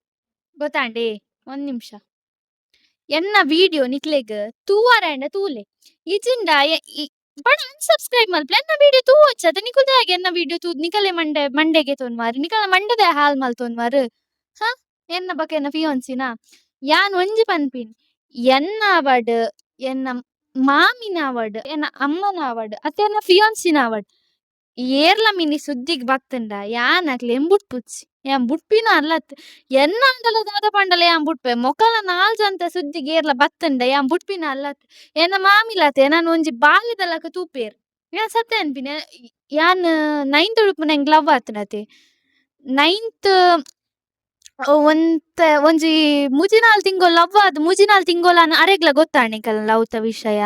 ಗೊತ್ತಾಂಡೆ ಒಂದ್ ನಿಮಿಷ ಎನ್ನ ವಿಡಿಯೋ ನಿಕ್ಲೆಗ್ ತೂವರಾಂಡ ತೂಲೆ ಇಜಿಂಡ ಬಡ ಅನ್ಸಬ್ಸ್ಕ್ರೈಬ್ ಮಲ್ಪಲೆ ಎನ್ನ ವಿಡಿಯೋ ತೂ వచ్చದ ನಿಕುಲ್ದಾಗೆ ಎನ್ನ ವಿಡಿಯೋ ತೂ ನಿಕಲೆ ಮಂಡೆಗೆ ತೊನ್ವಾರು ನಿಕಲ ಮಂಡದೆ ಹಾಲ್ ಮಲ್ತೊನ್ವಾರು ಹ ಎನ್ನ ಬಕ ಎನ್ನ ಫಿಯೋನ್ಸಿನ ಯಾನ್ ಒಂಜಿ ಪನ್ಪಿನ್ ಎನ್ನ ಅವಡ್ ಎನ್ನ ಮಾಮಿನ ಅವಡ್ ಎನ್ನ ಅಮ್ಮನ ಅವಡ್ ಅತ್ತೆ ಎನ್ನ ಫಿಯೋನ್ಸಿನ ಅವಡ್ ಏರ್ಲ ಮಿನಿ ಸುದ್ದಿಗ್ ಬತ್ತಂಡ ಯಾನ್ ಅಕ್ಲೆ ಎಂಬುಟ್ಪುಚ್ಚಿ ಯಾನ್ ಬುಟ್ಪಿನ ಅಲ್ಲತ್ ಎನ್ನ ಅಂಡಲ ದಾದ ಪಂಡಲ ಯಾನ್ ಬುಟ್ಪೆ ಮೊಕಲ ನಾಲ್ಜಂತ ಸುದ್ದಿಗ್ ಏರ್ಲ ಬತ್ತಂಡ ಯಾನ್ ಬುಟ್ಪಿನ ಅಲ್ಲತ್ ಎನ್ನ ಮಾಮಿಲತೆ ನಾನು ಒಂಜಿ ಬಾಲ್ಯದಲಕ ತೂಪೇರ್ ಯಾನ್ ಸತ್ಯ ಅನ್ಪಿನ ಯಾನ್ 9th ಉಡುಪುನ ಎಂಕ್ ಲವ್ ಆತುನತೆ 9th ಒಂಜಿ ಮುಜಿನಾಲ್ ತಿಂಗೊಲ್ ಲವ್ ಆದ್ ಮುಜಿನಾಲ್ ತಿಂಗೊಲಾನ ಅರೆಗ್ಲ ಗೊತ್ತಾಂಡೆಕಲ್ ಲವ್ ತ ವಿಷಯ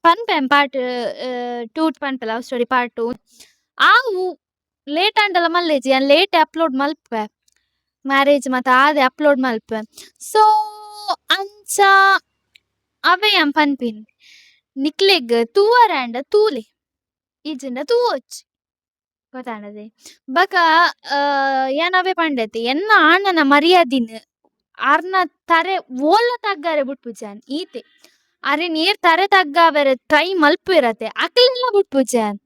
ಪನ್ಪೆನ್ ಪಾರ್ಟ್ 2 ಪನ್ಪೆ ಲವ್ ಸ್ಟೋರಿ ಪಾರ್ಟ್ 2 ಆವು ಲೇಟ್ ಆಂಡಲ ಮಲ್ಲೆಜಿ ಯಾನ್ ಲೇಟ್ ಅಪ್ಲೋಡ್ ಮಲ್ಪೆ ಮ್ಯಾರೇಜ್ ಮಾತ ಆದೆ ಅಪ್ಲೋಡ್ ಮಲ್ಪೆ ಸೊ ಅಂಚ ಅವೆ ಯಾನ್ ಪನ್ಪಿನ್ ನಿಕ್ಲೆಗ್ ತೂವರಾಂಡ ತೂಲೆ ಇಜ್ಜಿಂಡ ತೂವೊಚ್ಚಿ ಗೊತ್ತಾಂಡದೆ ಬಕ ಯಾನ್ ಅವೆ ಪಂಡತೆ ಎನ್ನ ಆಣನ ಮರ್ಯಾದಿನ್ ಅರ್ನ ತರೆ ಓಲ್ಲ ತಗ್ಗಾರೆ ಬುಟ್ಪುಜಾನ್ ಈತೆ ಅರೆ ನೀರ್ ತರೆ ತಗ್ಗಾವೆರೆ ಟ್ರೈ ಮಲ್ಪುವೆರತೆ ಅಕ್ಲೆಲ್ಲ ಬುಟ್ಪುಜಾನ್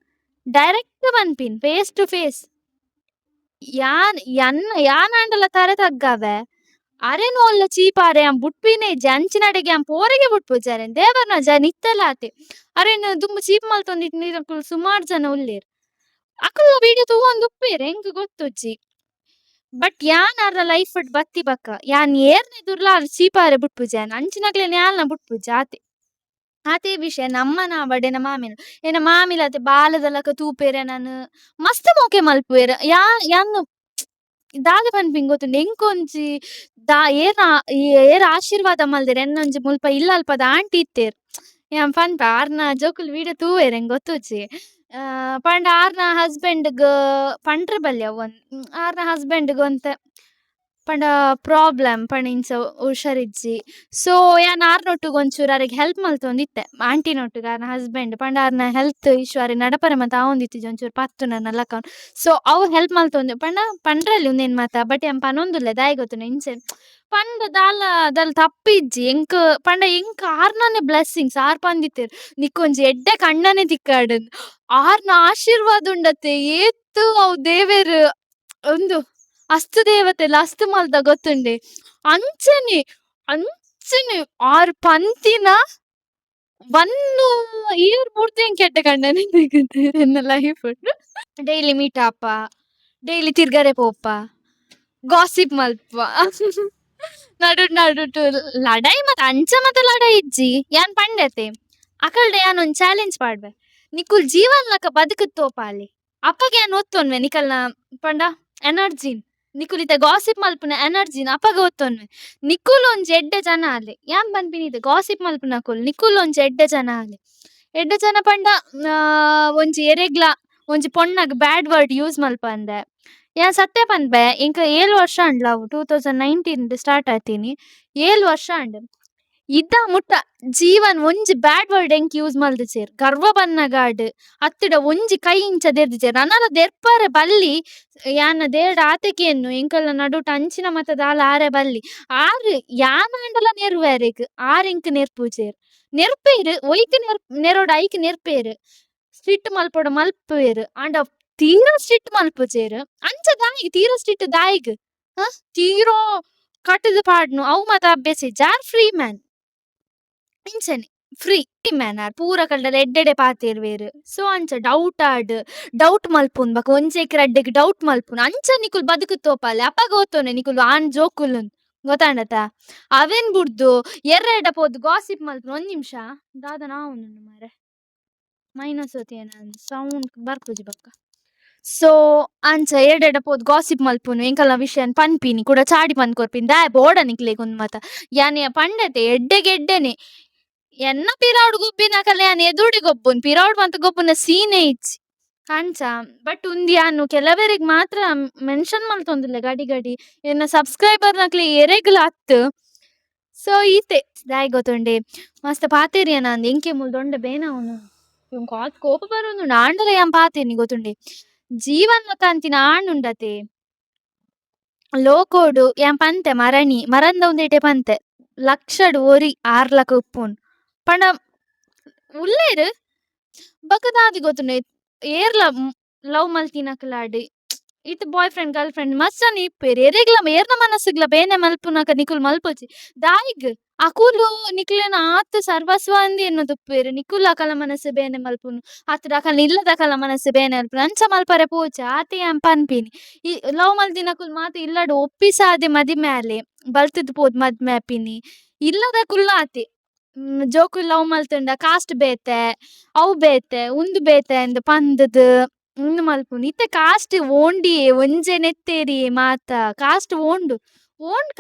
ಡೈರೆಕ್ಟ್ ಪನ್ಪಿನ್ ಫೇಸ್ ಟು ಫೇಸ್ ಯಾನ್ ಆಂಡಲ ತರೆ ತಗ್ಗಾವೆ ಅರೆನು ಒಲ್ಲ ಚೀಪಾರೆ ಯಾನ್ ಬುಟ್ಪಿನೇ ಅಂಚಿನಡೆಗೆ ಯಾನ್ ಪೋರೆಗೆ ಬುಟ್ಪುಜಾರೆ ದೇವರ್ನ ಜನ ಇತ್ತಲಾತೆ ಅರೆನ್ ದುಂಬು ಚೀಪ್ ಮಲ್ತೊಂದಿಟ್ ನೀರಕುಲು ಸುಮಾರ್ ಜನ ಉಲ್ಲೇರ್ ಅಕುಲ ವಿಡಿಯೋ ತೂವೊಂದು ಉಪ್ಪೇರ್ ಎಂಕ್ ಗೊತ್ತುಜ್ಜಿ ಬಟ್ ಯಾನ್ ಅರ್ನ ಲೈಫ್ ಬತ್ತಿ ಬಕ್ಕ ಯಾನ್ ಏರ್ನ ಎದುರ್ಲ ಅರ್ ಚೀಪಾರೆ ಬುಟ್ಪುಜಾನ್ ಅಂಚಿನಕ್ಲೆ ಯಾಲ್ನ ಬುಟ್ಪುಜ ಆತೆ ಆತೆ ವಿಷಯ ನಮ್ಮನ ಅವಡ್ ಎನ್ನ ಮಾಮಿಲತೆ ಬಾಲದಲಕ ತೂಪೇರೆ ನಾನು ಮಸ್ತ್ ಮೋಕೆ ಮಲ್ಪುವೆರ ಯಾನ್ ದಾದ ಪನ್ಪಿನ್ ಗೊತ್ತುಂಡು ಎಂಕೊಂಜಿ ಏರ್ ಆಶೀರ್ವಾದ ಮಲ್ದೆರ್ ಎನ್ನೊಂಜಿ ಮುಲ್ಪ ಇಲ್ಲಲ್ಪದ ಆಂಟಿ ಇತ್ತೇರ್ ಯಾನ್ ಪನ್ಪ ಆರ್ನ ಜೋಕುಲು ವಿಡಿಯೋ ತೂವೆರ್ ಎಂಕ್ ಗೊತ್ತುಜ್ಜಿ ಪಂಡ ಆರ್ನ ಹಸ್ಬೆಂಡ್ಗ್ ಪಂಡ್ರೆ ಬಲ್ಯ ಅವನ್ ಆರ್ನ ಹಸ್ಬೆಂಡ್ಗ್ ಒಂತೆ ಪಂಡ ಪ್ರಾಬ್ಲಮ್ ಪಂಡ ಇಂಚ ಹುಷಾರಿಜ್ಜಿ. ಸೊ ಯಾನ್ ಆರ್ನೊಟ್ಟುಗ್ ಒಂಚೂರು ಅರೆಗ್ ಹೆಲ್ಪ್ ಮಲ್ತೊಂದಿತ್ತೆ ಆಂಟಿನೊಟ್ಟುಗ್ ಆರ್ನ ಹಸ್ಬೆಂಡ್ ಪಂಡ ಆರ್ನ ಹೆಲ್ತ್ ಇಶ್ಯೂ ಅರೆ ನಡಪರೆ ಮಾತ ಆವೊಂದಿತ್ತಿಜಿ ಒಂಚೂರು ಪತ್ತುನ ಲಕ್ಕ. ಸೊ ಅವು ಹೆಲ್ಪ್ ಮಲ್ತೊಂದೆ ಪಂಡ ಪಂಡ್ರಲ್ಲಿ ಉಂದೆನ್ ಮಾತ ಬಟ್ ಯಾನ್ ಪನೊಂದುಲ್ಲೆ ದಾಯೆ ಗೊತ್ತುಂಡ ಇಂಚೆ ಪಂಡ ದಾಲ ತಪ್ಪಿಜ್ಜಿ ಎಂಕ್ ಪಂಡ ಎಂಕ್ ಆರ್ನನೆ ಬ್ಲೆಸ್ಸಿಂಗ್ಸ್ ಆರ್ ಪಂದಿತ್ತೆರ್ ನಿಕ್ಕೊಂಜಿ ಎಡ್ಡೆ ಕಣ್ಣನೆ ತಿಕ್ಕಾಡ್ ಆರ್ನ ಆಶೀರ್ವಾದ ಉಂಡತೆ ಏತ್ತು ಅವು ದೇವೆರ್ ಒಂದು ಅಸ್ತ್ ದೇವತೆಲ ಅಸ್ತ್ ಮಲ್ದ ಗೊತ್ತುಂಡೆ ಅಂಚನೆ ಅಂಚನೆ ಆರ್ ಪಂತಿನ ಒಂದು ಇಯರ್ ಪೂರ್ತಿ ಎಂಕ್ ಎಡ್ಡೆ ಕಣ್ಣನೆ ತಿಕ್ಕುಂತೆರ್ ಎನ್ನ ಲೈಫ್. ಡೈಲಿ ಮೀಟ್ ಆಪ, ಡೈಲಿ ತಿರ್ಗರೆ ಪೋಪ, ಗಾಸಿಪ್ ಮಲ್ಪ ನಡುಟ್ ಲಡಾಯಿ ಮತ ಅಂಚ ಮತ ಲಡಾಯಿ ಇಜ್ಜಿ ಯಾನ್ ಪಂಡತೆ ಅಕಲ್ಡೆ ಯಾನ್ ಒಂದ್ ಚಾಲೆಂಜ್ ಪಾಡ್ಬೆ ನಿಕುಲ್ ಜೀವನ್ ಲಕ ಬದುಕುದ್ ತೋಪಾಲಿ ಅಪ್ಪಗೆ ಯಾನ್ ಒತ್ತೊನ್ವೆ ನಿಕಲ್ನ ಪಂಡ ಎನರ್ಜಿನ್ ನಿಕುಲ್ ಇತ್ತೆ ಗಾಸಿಪ್ ಮಲ್ಪುನ ಎನರ್ಜಿನ್ ಅಪ್ಪಗೆ ಒತ್ತೊನ್ವೆ ನಿಕುಲ್ ಒಂಜಿ ಎಡ್ಡೆ ಜನ ಆಲೆ ಯಾನ್ ಪನ್ಪಿನಿದೆ ಗಾಸಿಪ್ ಮಲ್ಪುನಕುಲ್ ನಿಕುಲ್ ಒಂಜಿ ಎಡ್ಡೆ ಜನ ಆಲೆ ಎಡ್ಡೆ ಜನ ಪಂಡ ಒಂಜಿ ಎರೆಗ್ಲ ಒಂಜಿ ಪೊಣ್ಣಗ್ ಬ್ಯಾಡ್ ವರ್ಡ್ ಯೂಸ್ ಮಲ್ಪಂದೆ ಯಾನ್ ಸತ್ಯ ಪನ್ಪೆ ಇಂಕ 7 ವರ್ಷ ಅಂಡ್ ಲವ್ 2019 ಸ್ಟಾರ್ಟ್ ಆತೀನಿ 7 ವರ್ಷ ಅಂಡ್ ಇದ್ದ ಮುಟ್ಟ ಜೀವನ್ ಒಂಜಿ ಬ್ಯಾಡ್ ವರ್ಡ್ ಎಂಕ್ ಯೂಸ್ ಮಲ್ದಿಚೇರ್ ಗರ್ವ ಬನ್ನಗಾಡ್ ಅತ್ತುಡ ಒಂಜಿ ಕೈ ಇಂಚ ದೆರ್ದಿಚೇರ್ ನನಲ ದೆರ್ಪರೆ ಬಲ್ಲಿ ಯಾನ ದೇಡ ಆತೆಕೆಯನ್ನು ಎಂಕಲ್ನ ನಡುಟ್ ಅಂಚಿನ ಮತ ದಾಲ ಆರೆ ಬಲ್ಲಿ ಆರ್ ಯಾನ ಆಂಡಲ ನೆರ್ವೇರೆಗ್ ಆರ್ ಎಂಕ್ ನೆರ್ಪುಜೇರ್ ನೆರ್ಪೇರ್ ಒಯ್ಕ್ ನೆರೋಡ್ ಐಕ್ ನೆರ್ಪೇರ್ ಸ್ಟ್ರಿಕ್ಟ್ ಮಲ್ಪೊಡ ಮಲ್ಪುವೆರ್ ಆಂಡ ತೀರಾ ಸ್ಟ್ರಿಕ್ಟ್ ಮಲ್ಪುಜೇರ್ ಅಂಚ ದಾಯಿಗ್ ತೀರಾ ಸ್ಟ್ರಿಕ್ಟ್ ದಾಯಿಗ್ ತೀರೋ ಕಟ್ಟದ ಪಾಡ್ನು ಅವು ಮಾತ ಅಭ್ಯಾಸ ಜಾರ್ ಫ್ರೀ ಮ್ಯಾನ್ ಇಂಚನೆ ಫ್ರೀ ಮ್ಯಾನ್ ಆರ್ ಪೂರ ಕಲ್ಡಲ ಎಡ್ಡೆಡೆ ಪಾತೆರ್ವೇರ್. ಸೊ ಅಂಚ ಡೌಟ್ ಮಲ್ಪುನ್ ಬಕ ಒಂಜೇಕ್ರ ಅಡ್ಡೆಗ್ ಡೌಟ್ ಮಲ್ಪುನ್ ಅಂಚ ನಿಕುಲ್ ಬದುಕು ತೋಪಾಲೆ ಅಪಗ ಓತೋನೆ ನಿಕುಲ್ ಆನ್ ಜೋಕುಲುನ್ ಗೊತ್ತಾಂಡತ ಅವೆನ್ ಬುಡ್ದು ಎರ್ರೆಡ ಪೋದು ಗಾಸಿಪ್ ಮಲ್ಪುನ್. ಒಂದ್ ನಿಮಿಷ ದಾದ ನಾವು ಮಾರೆ ಮೈನಸ್ ಓತಿಯನ ಸೌಂಡ್ ಬರ್ಪುಜಿ ಬಕ್ಕ. ಸೊ ಅಂಚ ಎರ್ಡೆಡ ಪೋದು ಗಾಸಿಪ್ ಮಲ್ಪುನು ಎಂಕಲ್ನ ವಿಷಯನ್ ಪನ್ಪಿನಿ ಕೂಡ ಚಾಡಿ ಪಂದ್ ಕೊರ್ಪಿನಿ ದಾಯ್ ಬೋಡ ನಿಕ್ಲೆಗೊಂದು ಮಾತ ಯಾನೆ ಪಂಡತೆ ಎಡ್ಡೆಗೆಡ್ಡೆನೆ ಎನ್ನ ಪಿರಾವುಡ್ ಗೊಬ್ಬಿನಕಲ್ಲ ಯಾನ್ ಎದುರುಡಿ ಗೊಬ್ಬುನ್ ಪಿರಾವುಡ್ ಮಂತ್ ಗೊಬ್ಬುನ ಸೀನೆ ಇಚ್ಚಿ ಅಂಚ. ಬಟ್ ಉಂದಿ ಯಾನು ಕೆಲವರಿಗೆ ಮಾತ್ರ ಮೆನ್ಷನ್ ಮಲ್ತೊಂದುಲ್ಲೆ ಗಡಿ ಗಡಿ ಎನ್ನ ಸಬ್ಸ್ಕ್ರೈಬರ್ ನಕ್ಲೆ ಎರೆಗ್ಲ ಅತ್ತು. ಸೊ ಈತೆ ದಾಯ್ ಗೊತ್ತುಂಡೆ ಮಸ್ತ್ ಪಾತೆರಿಯ ನಂದು ಎಂಕೆ ಮುಲ್ ದೊಂಡೆ ಬೇನ ಅವನು ಇವ್ನ್ ಕಾತ್ ಕೋಪ ಬರೋನು ಆಂಡಲ ಯಾನ್ ಪಾತೇನಿ ಗೊತ್ತುಂಡೆ ಜೀವನ್ ಲಕ ಅಂತಿನ ಆಂಡುಂಡತೆ ಲೋಕೋಡು ಯಾನ್ ಪಂತೆ ಮರಂದ ಒಂದೇಟೆ ಪಂತೆ ಲಕ್ಷಡ್ ಒರಿ 6 ಲಕ ಉಪ್ಪುನ್ ಪಂಡ ಉಲ್ಲೇರ್ ಬಕದಾದಿ ಗೊತ್ತುಂಡೆ ಏರ್ಲ ಲವ್ ಮಲ್ತಿನಕ್ಲಾಡ್ ಇತ್ ಬಾಯ್ ಫ್ರೆಂಡ್ ಗರ್ಲ್ ಫ್ರೆಂಡ್ ಮಸ್ಸನ್ ಇಪ್ಪೇರ್ ಎರೆಗ್ಲ ಏರ್ನ ಮನಸ್ಸುಗ್ಲ ಬೇನೆ ಮಲ್ಪುನಕ ನಿಕುಲ್ ಮಲ್ಪೊಚಿ ದಾಯಿಗ್ ಅಕುಲು ನಿಕ್ಲೆನ ಆತ್ ಸರ್ವಸ್ವ ಅಂದಿ ಎನ್ನುದುಪ್ಪೇರ್ ನಿಕುಲ್ ಅಕಲ ಮನಸ್ಸು ಬೇನೆ ಮಲ್ಪುನು ಆತುಡ ಅಕಲ್ನ ಇಲ್ಲದ ಅಕಲ ಮನಸ್ಸು ಬೇನೆ ಮಲ್ಪುನು ಅಂಚ ಮಲ್ಪರೆ ಪೋಚ ಆತೆ ಯಾನ್ ಪನ್ಪಿನಿ. ಈ ಲವ್ ಮಲ್ತಿನಕುಲ್ ಮಾತ ಇಲ್ಲಡು ಒಪ್ಪಿಸಾದೆ ಮದಿ ಮ್ಯಾಲೆ ಬಲ್ತದ್ ಪೋದ್ ಮದ್ ಮ್ಯಾಪಿನಿ ಇಲ್ಲದ ಕುಲ್ಲ ಆತೆ ಜೋಕುಲ್ ಲವ್ ಮಲ್ತುಂಡ ಕಾಸ್ಟ್ ಬೇತೆ ಅವು ಬೇತೆ ಉಂದು ಬೇತೆ ಅಂದ್ ಪಂದದ್ ಉಂದು ಮಲ್ಪುನು ಇತ್ತೆ ಕಾಸ್ಟ್ ಓಂಡಿ ಒಂಜೆ ನೆತ್ತೇರಿ ಮಾತ ಕಾಸ್ಟ್ ಓಂಡ್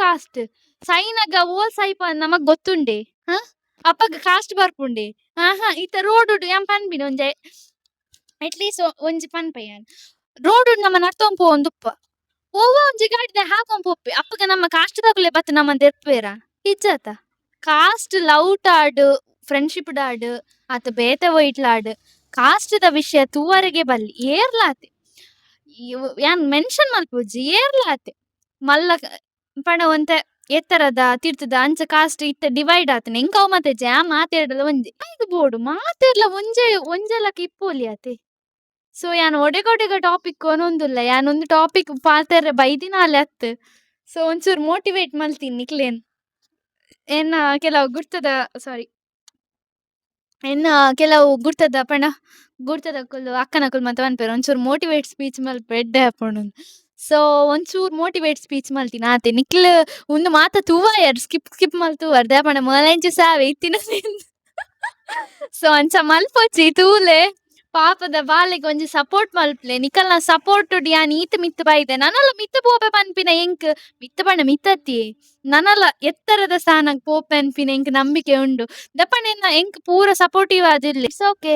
ಕಾಸ್ಟ್ ಸೈನಗ ಓಲ್ ಸೈಪ ನಮಗ್ ಗೊತ್ತುಂಡೆ ಅಪ್ಪಗ ಕಾಸ್ಟ್ ಬರ್ಪುಂಡೆ ಇತ್ತ ರೋಡ್ ಯಾನ್ ಪನ್ಪಿನ ಒಂಜೆ ಅಟ್ಲೀಸ್ಟ್ ಒಂಜಿ ಪನ್ಪಯ್ಯಾನ್ ರೋಡ್ ನಮ್ಮ ನಡ್ತೊಂದ್ ಪೋವೊಂದುಪ್ಪ ಓವ ಒಂಜಿ ಗಾಡಿದ ಹಾಕೊಂಡ್ ಪೋಪ್ಪೆ ಅಪ್ಪಗ ನಮ್ಮ ಕಾಸ್ಟ್ ತಗುಲೆ ಬತ್ ನಮ್ಮ ದೆರ್ಪೇರ ಇಜ್ಜತ ಕಾಸ್ಟ್ ಲವ್ ಟಾಡ್ ಫ್ರೆಂಡ್ಶಿಪ್ ಡಾಡ್ ಆತ ಬೇತೆ ಒಯ್ಟ್ಲಾಡ್ ಕಾಸ್ಟ್ ದ ವಿಷಯ ತೂವರೆಗೆ ಬಲ್ಲಿ ಏರ್ಲಾತೆ ಯಾನ್ ಮೆನ್ಷನ್ ಮಲ್ಪುಜಿ ಏರ್ಲಾತೆ ಮಲ್ಲ ಪಂಡ ಒಂತೆ ಎತ್ತರದ ತೀರ್ಥದ ಅಂಚ ಕಾಸ್ಟ್ ಇತ್ತ ಡಿವೈಡ್ ಆತನೆ ಎಂಕ ಅವ್ ಮಾತೆ ಜಾ ಮಾತಾಡಲ ಒಂಜಿ ಐದು ಬೋಡು ಮಾತೆರ್ಲ ಒಂಜೆಲಕ ಇಪ್ಪೋಲಿ ಆತೆ. ಸೊ ಯಾನ್ ಒಡೆಗೊಡೆಗ ಟಾಪಿಕ್ ಕೊನೊಂದುಲ್ಲ ಯಾನ್ ಒಂದು ಟಾಪಿಕ್ ಪಾತೆರ್ರೆ ಬೈದಿನಾಲೆ ಅತ್. ಸೊ ಒಂಚೂರು ಮೋಟಿವೇಟ್ ಮಲ್ತೀನಿ ನಿಕ್ಲೇನ್ ಎನ್ನ ಕೆಲವು ಗುರ್ತದ ಸಾರಿ ಎನ್ನ ಕೆಲವು ಗುರ್ತದ ಪಂಡ ಗುರ್ತದಕುಲು ಅಕ್ಕನಕುಲು ಮಾತ ಪನ್ಪೇರು ಒಂಚೂರು ಮೋಟಿವೇಟ್ ಸ್ಪೀಚ್ ಮಲ್ಪ ಎಡ್ಡೆ ಹಾಪುಂಡು. ಸೊ ಒಂಚೂರು ಮೋಟಿವೇಟ್ ಸ್ಪೀಚ್ ಮಲ್ತಿನ ಆತೆ ನಿಕ್ಲ್ ಒಂದು ಮಾತ ತೂವಯರ್ ಸ್ಕಿಪ್ ಮಲ್ತುವರ್ ದಾಪಂಡ ಮೊಲಂಚಿ ಸಾವೆ ಇತ್ತಿನ ಸೊ ಅಂಚ ಮಲ್ಪೊಚ್ಚಿ ತೂಲೆ ಪಾಪದ ಬಾಲೆಗ್ ಒಂಜಿ ಸಪೋರ್ಟ್ ಮಲ್ಪ್ಲೆ ನಿಕಲ್ನ ಸಪೋರ್ಟ್ ಯಾನ್ ಈತ್ ಮಿತ್ ಬೈದೆ ನನಲ ಮಿತ್ ಪೋಪೆ ಪನ್ಪಿನ ಎಂಕ್ ಮಿತ್ ಪಂಡ ಮಿತ್ತತಿ ನನಲ ಎತ್ತರದ ಸ್ಥಾನಕ್ ಪೋಪೆ ಅನ್ಪಿನ ಎಂಕ್ ನಂಬಿಕೆ ಉಂಡು ದಪ್ಪನ ಎಂಕ್ ಪೂರ ಸಪೋರ್ಟಿವ್ ಆದಿರ್ಲಿ. ಇಟ್ಸ್ ಓಕೆ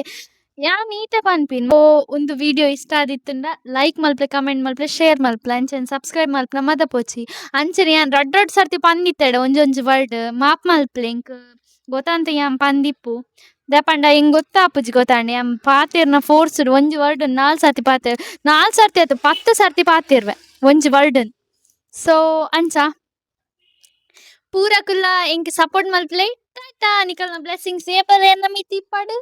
ಯಾನ್ ಈತ ಪನ್ಪಿನ್ ಒಂದು ವಿಡಿಯೋ ಇಷ್ಟ ಆದಿತ್ತುಂಡ ಲೈಕ್ ಮಲ್ಪಲೆ, ಕಮೆಂಟ್ ಮಲ್ಪಲೆ, ಶೇರ್ ಮಲ್ಪಲೆ, ಅಂಚನೆ ಸಬ್ಸ್ಕ್ರೈಬ್ ಮಲ್ಪುನ ಮದ ಪೋಚಿ. ಅಂಚನೆ ಯಾನ್ ರಡ್ಡ್ ರಡ್ಡ್ ಸರ್ತಿ ಪಂದಿತ್ತೆಡ್ ಒಂಜೊಂಜಿ ವರ್ಡ್ ಮಾಪ್ ಮಲ್ಪಲೆ ಎಂಕ್ ಗೊತ್ತಂತ ಯಾನ್ ಪಂದಿಪ್ಪು. ದಾಯೆ ಎಂಕ್ ಗೊತ್ತಾಪುಜಿ ಗೊತ್ತಾಂಡೆ ಯಾನ್ ಪಾತೆರ್ನ ಫೋರ್ಸ್ಡ್ ಒಂಜಿ ವರ್ಡ್ 4 ಸರ್ತಿ ಪಾತೆರ್ 4 ಸರ್ತಿ ಅತ್ 10 ಸರ್ತಿ ಪಾತೆರ್ವೆ ಒಂಜಿ ವರ್ಡ್‌ನ್. ಸೊ ಅಂಚ ಪೂರ ಕುಲ್ಲ ಎಂಕ್ ಸಪೋರ್ಟ್ ಮಲ್ಪಲೆ ಟಾಟಾ ನಿಕಲ್ನ ಬ್ಲೆಸ್ಸಿಂಗ್ಸ್ ಏಪಲ ಎನ್ನ ಮಿತ್ತ್ ಇಪ್ಪಡ್.